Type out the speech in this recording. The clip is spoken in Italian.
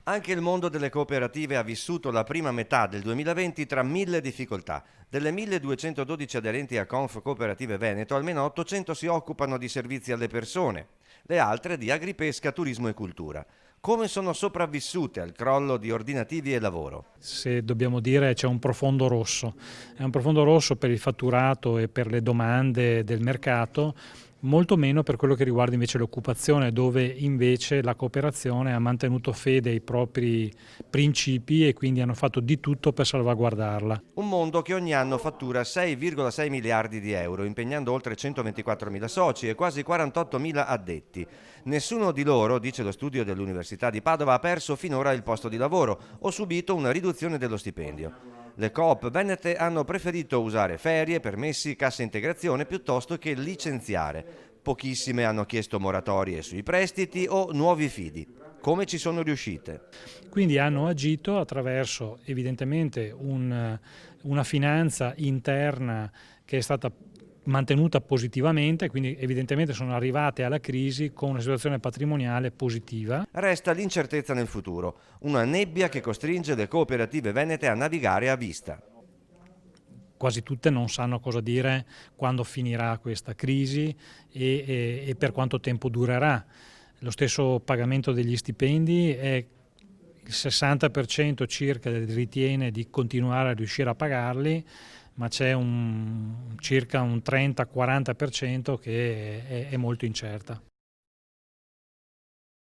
Anche il mondo delle cooperative ha vissuto la prima metà del 2020 tra mille difficoltà. Delle 1212 aderenti a Conf Cooperative Veneto, almeno 800 si occupano di servizi alle persone, le altre di agripesca, turismo e cultura. Come sono sopravvissute al crollo di ordinativi e lavoro? Se dobbiamo dire c'è un profondo rosso, è un profondo rosso per il fatturato e per le domande del mercato, molto meno per quello che riguarda invece l'occupazione, dove invece la cooperazione ha mantenuto fede ai propri principi e quindi hanno fatto di tutto per salvaguardarla. Un mondo che ogni anno fattura 6,6 miliardi di euro, impegnando oltre 124.000 soci e quasi 48.000 addetti. Nessuno di loro, dice lo studio dell'Università di Padova, ha perso finora il posto di lavoro o subito una riduzione dello stipendio. Le coop venete hanno preferito usare ferie, permessi, cassa integrazione piuttosto che licenziare. Pochissime hanno chiesto moratorie sui prestiti o nuovi fidi. Come ci sono riuscite? Quindi hanno agito attraverso evidentemente una finanza interna che è stata mantenuta positivamente, quindi evidentemente sono arrivate alla crisi con una situazione patrimoniale positiva. Resta l'incertezza nel futuro, una nebbia che costringe le cooperative venete a navigare a vista. Quasi tutte non sanno cosa dire quando finirà questa crisi e per quanto tempo durerà. Lo stesso pagamento degli stipendi è il 60% circa ritiene di continuare a riuscire a pagarli, ma c'è circa un 30-40% che è molto incerta.